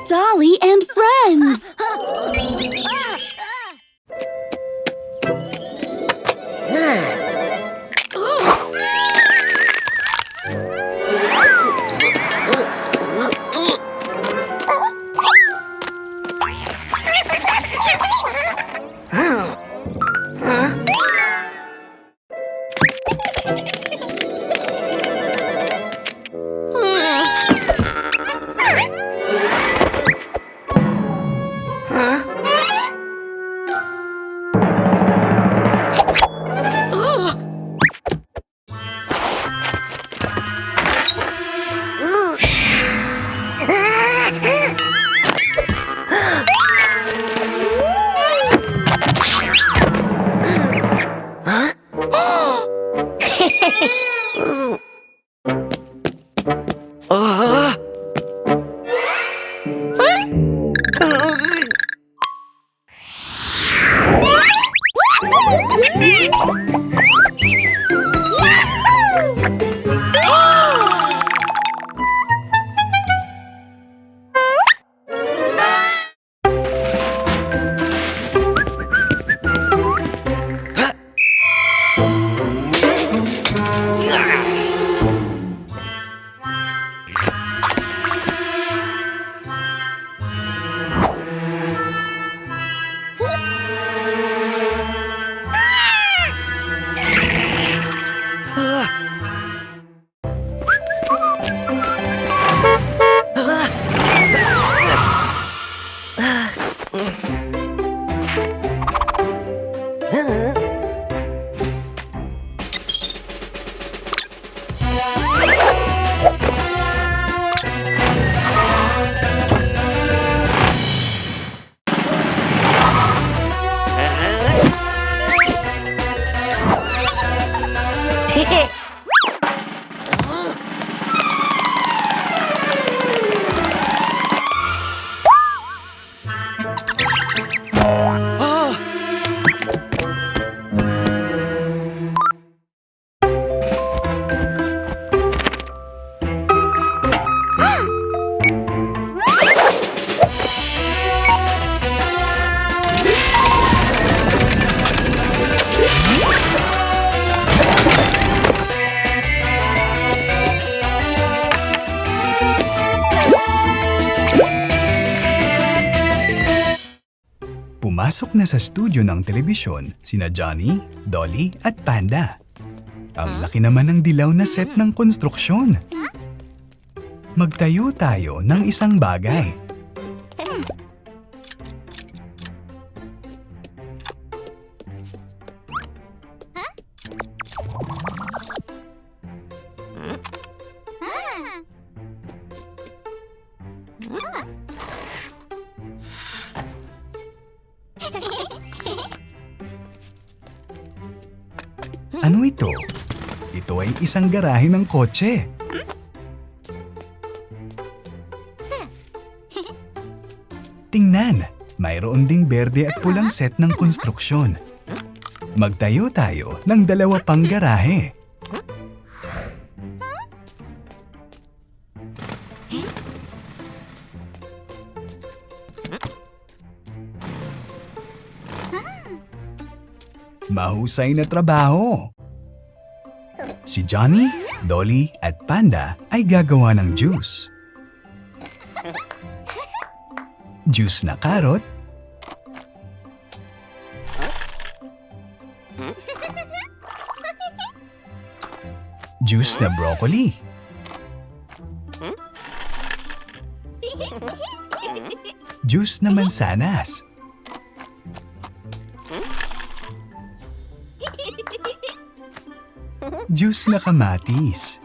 Dolly and friends! Pumasok na sa studio ng telebisyon sina Johnny, Dolly at Panda. Ang laki naman ng dilaw na set ng konstruksyon. Magtayo tayo ng isang bagay. Ano ito? Ito ay isang garahe ng kotse. Tingnan, mayroon ding berde at pulang set ng konstruksyon. Magtayo tayo ng dalawa pang garahe. Mahusay na trabaho! Si Johnny, Dolly at Panda ay gagawa ng juice. Juice na karot, juice na broccoli, juice na mansanas, juice na kamatis,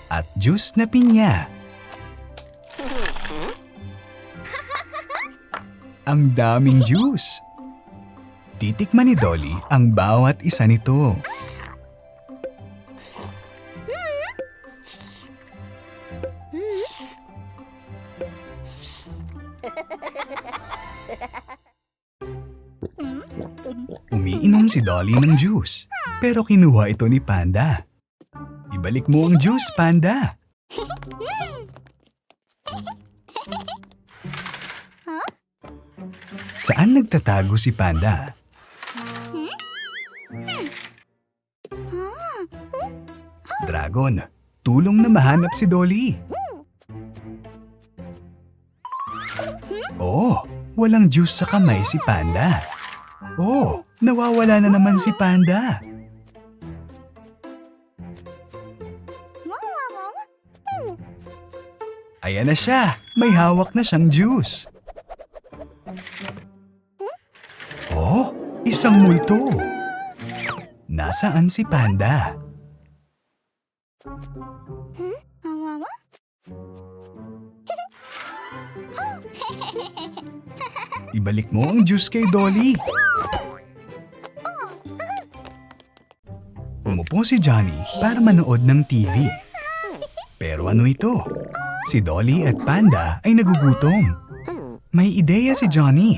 at juice na pinya. Ang daming juice! Titikman ni Dolly ang bawat isa nito. Umiinom si Dolly ng juice, pero kinuha ito ni Panda. Ibalik mo ang juice, Panda. Saan nagtatago si Panda? Dragon, tulong na mahanap si Dolly. Oh, walang juice sa kamay si Panda. Oh, nawawala na naman si Panda. Ayan na siya, may hawak na siyang juice. Oh, isang multo. Nasaan si Panda? Ibalik mo ang juice kay Dolly. Umupo si Johnny para manood ng TV. Pero ano ito? Si Dolly at Panda ay nagugutom. May ideya si Johnny.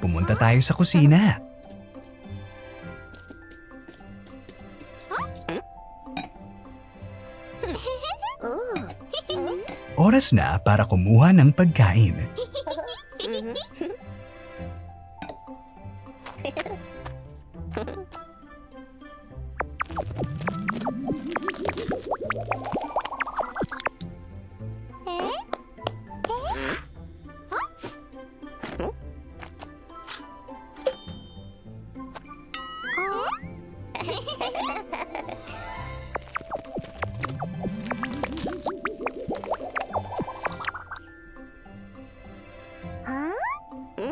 Pumunta tayo sa kusina. Oras na para kumuha ng pagkain.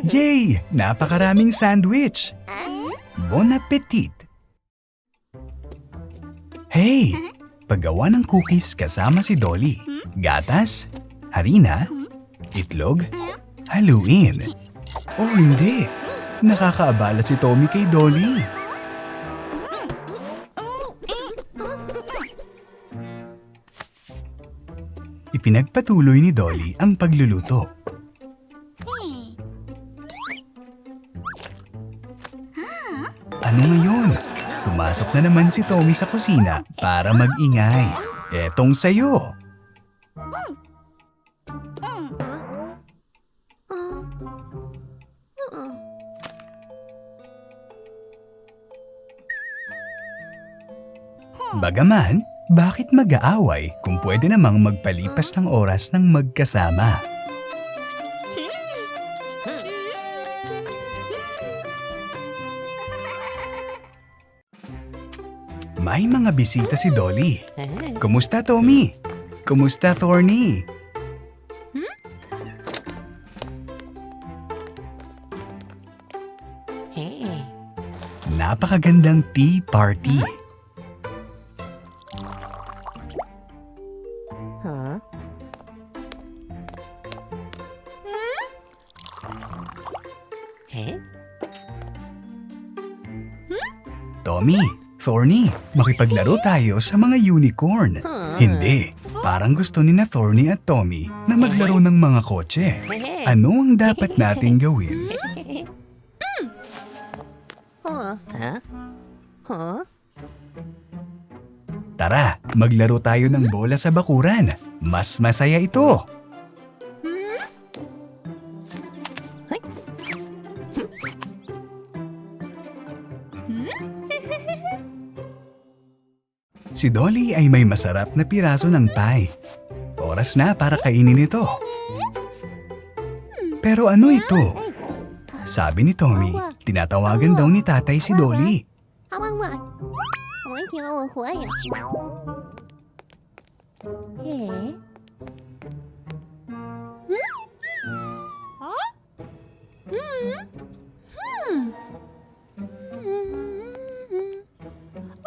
Yay! Napakaraming sandwich! Bon appetit! Hey! Paggawa ng cookies kasama si Dolly. Gatas, harina, itlog, haluin. Oh hindi! Nakakaabala si Tommy kay Dolly. Ipinagpatuloy ni Dolly ang pagluluto. Ano ngayon? Pumasok na naman si Tommy sa kusina para mag-ingay. Etong sayo. Bagaman, bakit mag-aaway kung pwede namang magpalipas ng oras ng magkasama? May mga bisita si Dolly. Kumusta, Tommy? Kumusta, Thorny? Napakagandang tea party. Tommy, Thorny, makipaglaro tayo sa mga unicorn. Hindi, parang gusto ni na Thorny at Tommy na maglaro ng mga kotse. Ano ang dapat nating gawin? Tara, maglaro tayo ng bola sa bakuran. Mas masaya ito. Si Dolly ay may masarap na piraso ng pie. Oras na para kainin ito. Pero ano ito? Sabi ni Tommy, tinatawagan daw ni tatay si Dolly.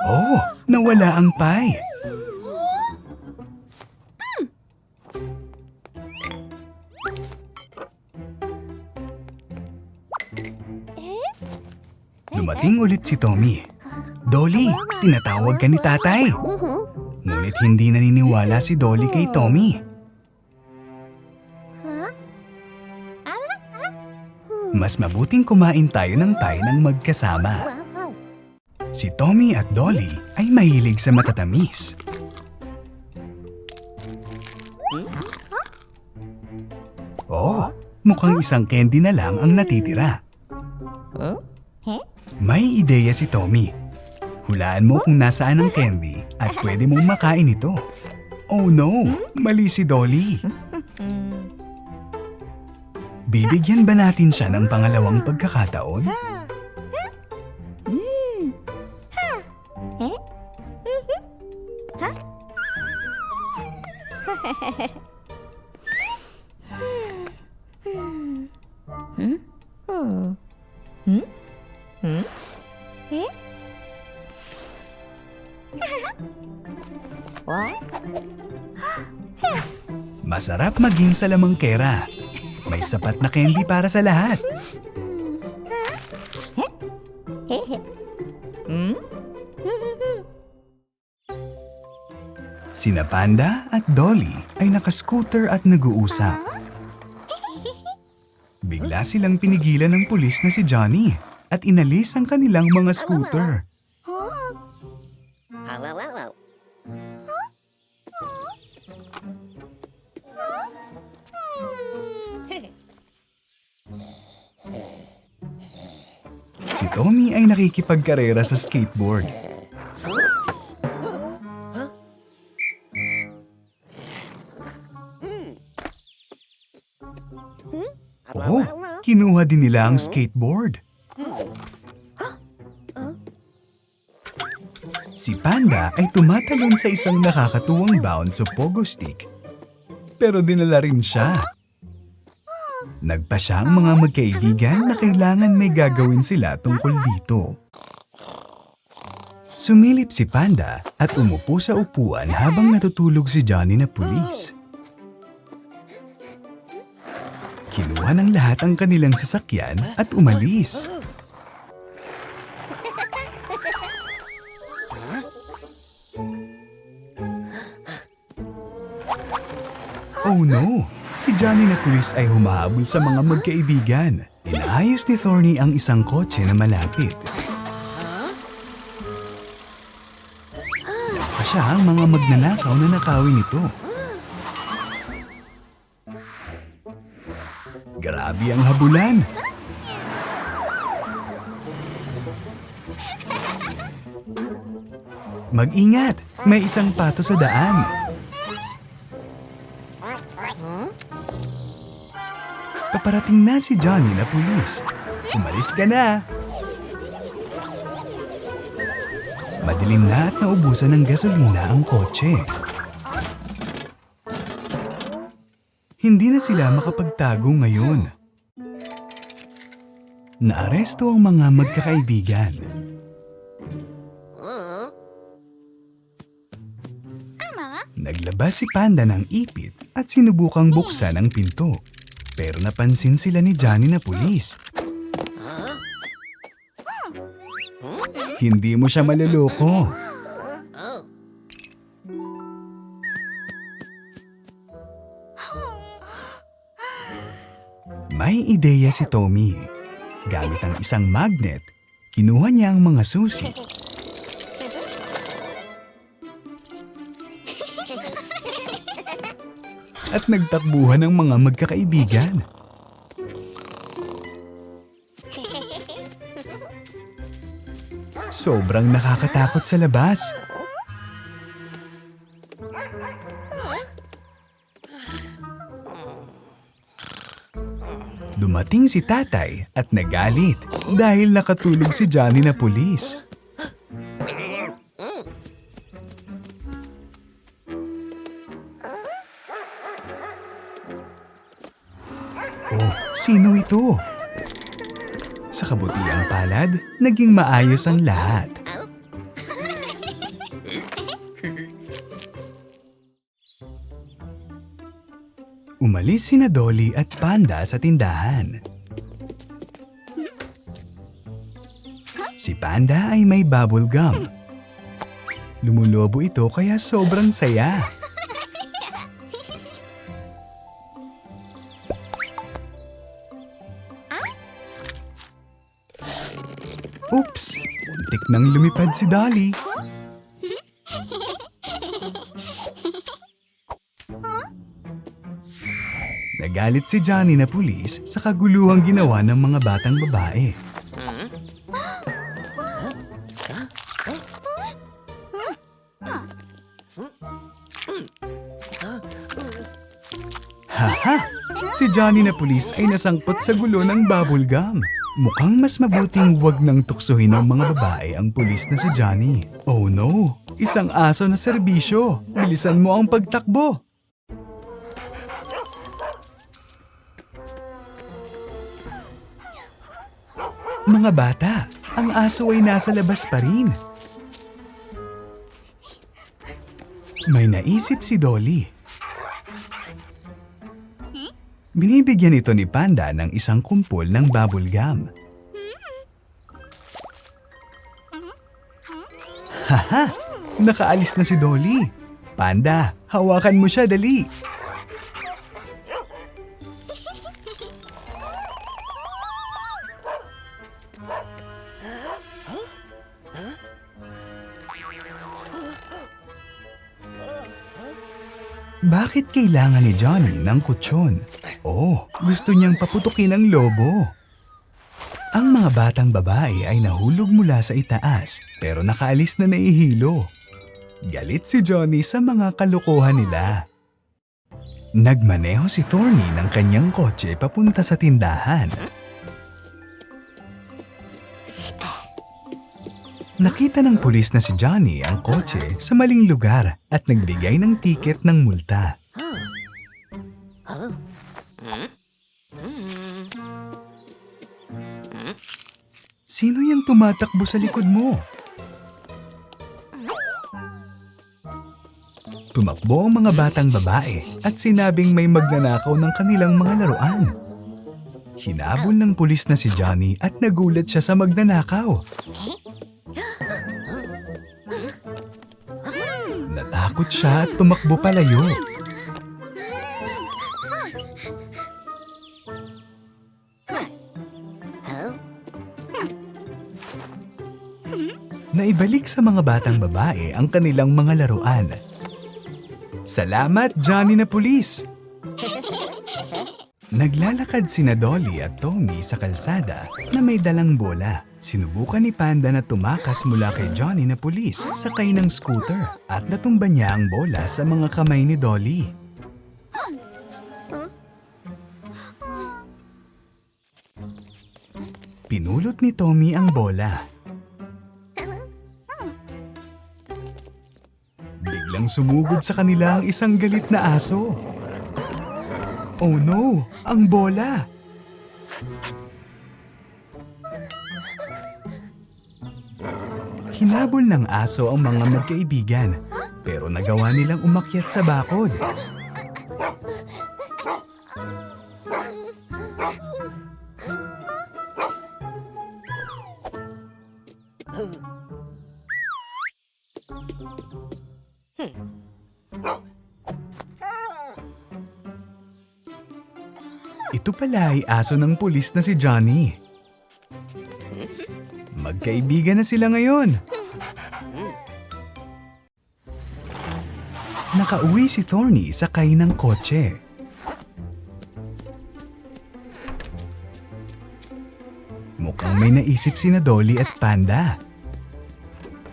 Oh, nawala ang pie. Dumating ulit si Tommy. Dolly, tinatawag ka ni tatay. Ngunit hindi naniniwala si Dolly kay Tommy. Mas mabuting kumain tayo ng pie ng magkasama. Si Tommy at Dolly ay mahilig sa matatamis. Oh, mukhang isang candy na lang ang natitira. May ideya si Tommy. Hulaan mo kung nasaan ang candy at pwede mong makain ito. Oh no, mali si Dolly. Bibigyan ba natin siya ng pangalawang pagkakataon? Masarap maging salamangkera. May sapat na candy para sa lahat. Sina Panda at Dolly ay nakascooter at nag-uusap. Bigla silang pinigilan ng pulis na si Johnny at inalis ang kanilang mga scooter. Si Tommy ay nakikipagkarera sa skateboard. Oh, kinuha din nila ang skateboard. Si Panda ay tumatalon sa isang nakakatuwang bounce o pogo stick. Pero dinala rin siya. Nagpa siya ang mga magkaibigan na kailangan may gagawin sila tungkol dito. Sumilip si Panda at umupo sa upuan habang natutulog si Johnny na pulis. Kinuha ng lahat ang kanilang sasakyan at umalis. Oh no! Si Johnny na pulis ay humahabol sa mga magkaibigan. Inaayos ni Thorny ang isang kotse na malapit. Nakita siya ang mga magnanakaw na nakawin nito. Grabe ang habulan. Mag-ingat! May isang pato sa daan. Paparating na si Johnny na pulis. Umalis ka na! Madilim na at naubusan ng gasolina ang kotse. Hindi na sila makapagtago ngayon. Naaresto ang mga magkakaibigan. Naglabas si Panda ng ipit at sinubukang buksan ang pinto. Pero napansin sila ni Johnny na pulis. Hindi mo siya maluloko. May ideya si Tommy. Gamit ang isang magnet, kinuha niya ang mga susi. At nagtakbuhan ng mga magkakaibigan. Sobrang nakakatakot sa labas. Dumating si tatay at nagalit dahil nakatulog si Johnny na pulis. Oh, sino ito? Sa kabutiang palad, naging maayos ang lahat. Umalis sina Dolly at Panda sa tindahan. Si Panda ay may bubble gum. Lumulobo ito kaya sobrang saya. Oops! Muntik nang lumipad si Dolly. Nagalit si Johnny na pulis sa kaguluhang ginawa ng mga batang babae. Haha! Si Johnny na pulis ay nasangkot sa gulo ng bubble gum. Mukhang mas mabuting wag nang tuksohin ng mga babae ang pulis na si Johnny. Oh no! Isang aso na serbisyo! Bilisan mo ang pagtakbo! Mga bata, ang aso ay nasa labas pa rin. May naisip si Dolly. Binibigyan ito ni Panda ng isang kumpol ng bubble gum. Haha! Nakaalis na si Dolly. Panda, hawakan mo siya dali. Bakit kailangan ni Johnny ng kutsyon? Oh, gusto niyang paputukin ang lobo. Ang mga batang babae ay nahulog mula sa itaas pero nakaalis na naihilo. Galit si Johnny sa mga kalokohan nila. Nagmaneho si Thorny ng kanyang kotse papunta sa tindahan. Nakita ng pulis na si Johnny ang kotse sa maling lugar at nagbigay ng tiket ng multa. Sino yung tumatakbo sa likod mo? Tumakbo ang mga batang babae at sinabing may magnanakaw ng kanilang mga laruan. Hinabol ng pulis na si Johnny at nagulat siya sa magnanakaw. Natakot siya at tumakbo palayo. Naibalik sa mga batang babae ang kanilang mga laruan. Salamat, Johnny na pulis! Naglalakad sina Dolly at Tommy sa kalsada na may dalang bola. Sinubukan ni Panda na tumakas mula kay Johnny na pulis sakay ng scooter at natumba niya ang bola sa mga kamay ni Dolly. Pinulot ni Tommy ang bola. Biglang sumugod sa kanila ang isang galit na aso. Oh no! Ang bola! Hinabol ng aso ang mga magkaibigan, pero nagawa nilang umakyat sa bakod. Ito pala ay aso ng pulis na si Johnny. Magkaibigan na sila ngayon. Nakauwi si Thorny sakay ng kotse. Mukhang may naisip sina Dolly at Panda.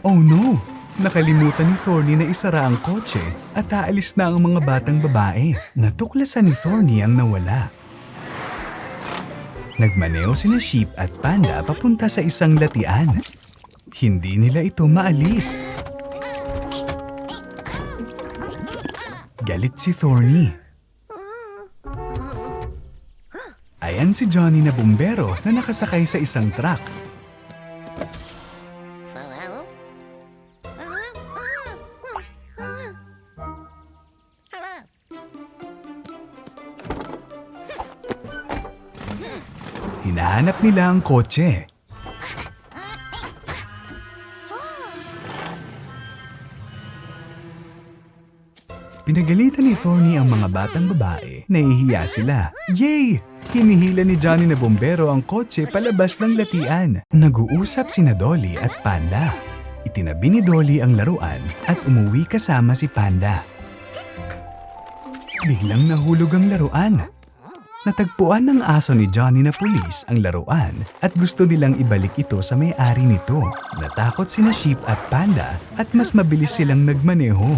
Oh no! Nakalimutan ni Thorny na isara ang kotse at aalis na ang mga batang babae. Natuklasan ni Thorny ang nawala. Nagmaneho sina Sheep at Panda papunta sa isang latian. Hindi nila ito maalis. Galit si Thorny. Ayan si Johnny na bumbero na nakasakay sa isang truck. Hinahanap nila ang kotse. Pinagalitan ni Thorny ang mga batang babae. Nahihiya sila. Yay! Hinihila ni Johnny na bumbero ang kotse palabas ng latian. Nag-uusap sina Dolly at Panda. Itinabi ni Dolly ang laruan at umuwi kasama si Panda. Biglang nahulog ang laruan. Natagpuan ng aso ni Johnny na pulis ang laruan at gusto nilang ibalik ito sa may-ari nito. Natakot sina Sheep at Panda at mas mabilis silang nagmaneho.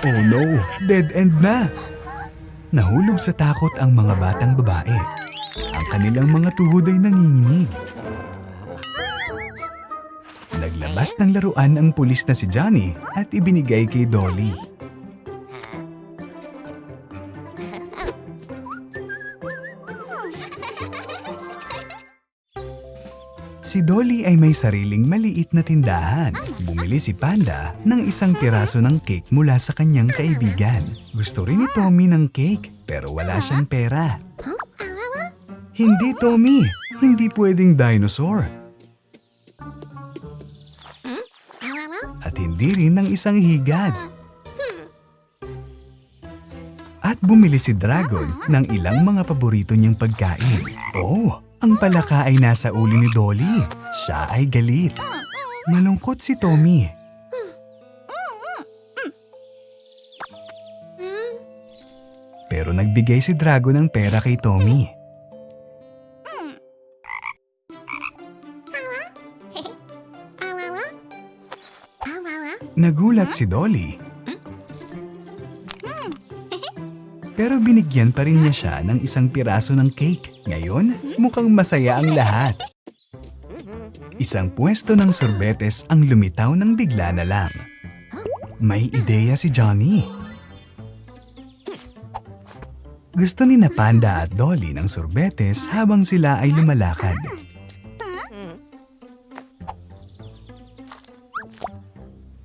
Oh no, dead end na! Nahulog sa takot ang mga batang babae. Ang kanilang mga tuhod ay nanginginig. Naglabas ng laruan ang pulis na si Johnny at ibinigay kay Dolly. Si Dolly ay may sariling maliit na tindahan. Bumili si Panda ng isang piraso ng cake mula sa kanyang kaibigan. Gusto rin ni Tommy ng cake pero wala siyang pera. Hindi, Tommy! Hindi pwedeng dinosaur. At hindi rin ng isang higad. At bumili si Dragon ng ilang mga paborito niyang pagkain. Oh! Ang palaka ay nasa ulo ni Dolly. Siya ay galit. Malungkot si Tommy. Pero nagbigay si Dragon ng pera kay Tommy. Nagulat si Dolly. Pero binigyan pa rin niya siya ng isang piraso ng cake. Ngayon, mukhang masaya ang lahat. Isang pwesto ng sorbetes ang lumitaw ng bigla na lang. May ideya si Johnny. Gusto ni na Panda at Dolly ng sorbetes habang sila ay lumalakad.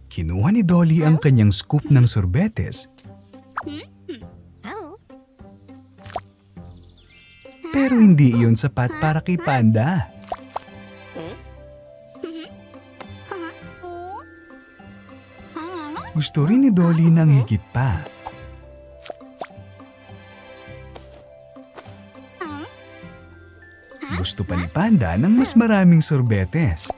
Kinuha ni Dolly ang kanyang scoop ng sorbetes. Pero hindi iyon sapat para kay Panda. Gusto rin ni Dolly ng higit pa. Gusto pa ni Panda ng mas maraming sorbetes.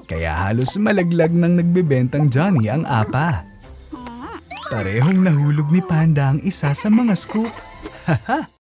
Kaya halos malaglag ng nagbebentang Johnny ang apa. Parehong nahulog ni Panda ang isa sa mga scoop. Haha!